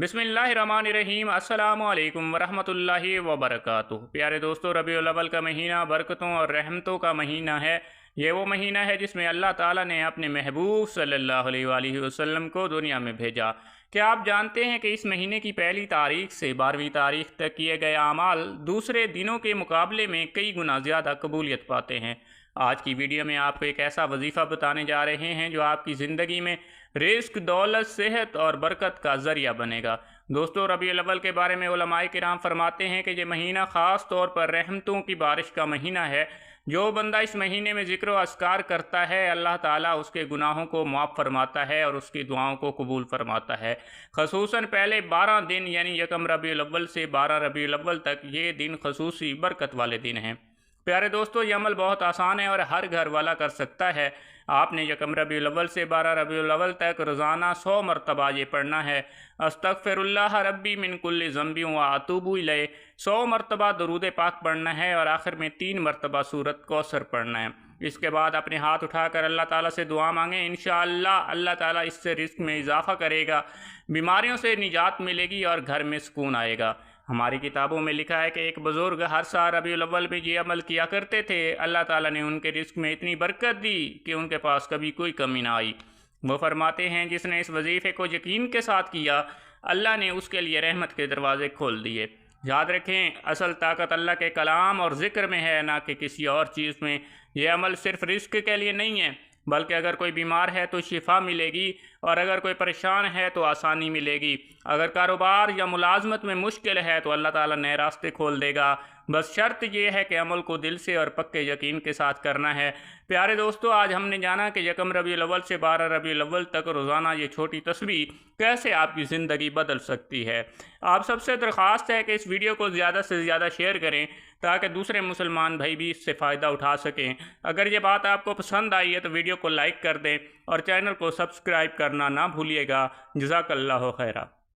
बिस्मिल्लाहिर्रहमानिर्रहीम अस्सलामु अलैकुम वरहमतुल्लाहि वबरकातुहू। प्यारे दोस्तों, रबीउल अव्वल का महीना बरकतों और रहमतों का महीना है। ये वो महीना है जिसमें अल्लाह ताला ने अपने महबूब सल्लल्लाहु अलैहि वसल्लम को दुनिया में भेजा। क्या आप जानते हैं कि इस महीने की पहली तारीख से 12वीं तारीख तक किए गए अमाल दूसरे दिनों के मुकाबले में कई गुना ज़्यादा कबूलियत पाते हैं। आज की वीडियो में आपको एक ऐसा वजीफ़ा बताने जा रहे हैं जो आपकी ज़िंदगी में रिस्क, दौलत, सेहत और बरकत का ज़रिया बनेगा। दोस्तों, रबीउल अव्वल के बारे में उलमाए किराम फरमाते हैं कि ये महीना ख़ास तौर पर रहमतों की बारिश का महीना है। जो बंदा इस महीने में ज़िक्र व अस्कार करता है, अल्लाह ताला उसके गुनाहों को माफ़ फरमाता है और उसकी दुआओं को कबूल फरमाता है। खसूसन पहले 12 दिन यानी यकम रबीउल अव्वल से 12 रबीउल अव्वल तक ये दिन खसूसी बरकत वाले दिन हैं। प्यारे दोस्तों, ये अमल बहुत आसान है और हर घर वाला कर सकता है। आपने यकम रबीउल अव्वल से 12 रबीउल अव्वल तक रोज़ाना 100 मरतबा ये पढ़ना है। अस्तगफिरुल्लाह रब्बी मिन कुल्लि ज़ंबि व अतूबु इलैह। 100 मरतबा दरूद पाक पढ़ना है और आखिर में 3 मरतबा सूरत कौसर पढ़ना है। इसके बाद अपने हाथ उठाकर अल्लाह ताला से दुआ मांगें। इंशाअल्लाह अल्लाह ताला इससे रिस्क में इजाफ़ा करेगा, बीमारियों से निजात मिलेगी और घर में सुकून आएगा। हमारी किताबों में लिखा है कि एक बुज़ुर्ग हर साल रबीउल अव्वल में ये अमल किया करते थे। अल्लाह ताला ने उनके रिस्क में इतनी बरकत दी कि उनके पास कभी कोई कमी ना आई। वो फरमाते हैं, जिसने इस वजीफ़े को यकीन के साथ किया, अल्लाह ने उसके लिए रहमत के दरवाज़े खोल दिए। याद रखें, असल ताकत अल्लाह के कलाम और ज़िक्र में है, ना कि किसी और चीज़ में। यह अमल सिर्फ़ रिस्क के लिए नहीं है, बल्कि अगर कोई बीमार है तो शिफा मिलेगी और अगर कोई परेशान है तो आसानी मिलेगी। अगर कारोबार या मुलाजमत में मुश्किल है तो अल्लाह ताला नए रास्ते खोल देगा। बस शर्त यह है कि अमल को दिल से और पक्के यकीन के साथ करना है। प्यारे दोस्तों, आज हमने जाना कि यकम रबीउल अव्वल से 12 रबीउल अव्वल तक रोज़ाना ये छोटी तस्बीह कैसे आपकी ज़िंदगी बदल सकती है। आप सबसे दरख्वास्त है कि इस वीडियो को ज़्यादा से ज़्यादा शेयर करें ताकि दूसरे मुसलमान भाई भी इससे फ़ायदा उठा सकें। अगर ये बात आपको पसंद आई है तो वीडियो को लाइक कर दें और चैनल को सब्सक्राइब करना ना भूलिएगा। जज़ाकल्लाहु खैरा।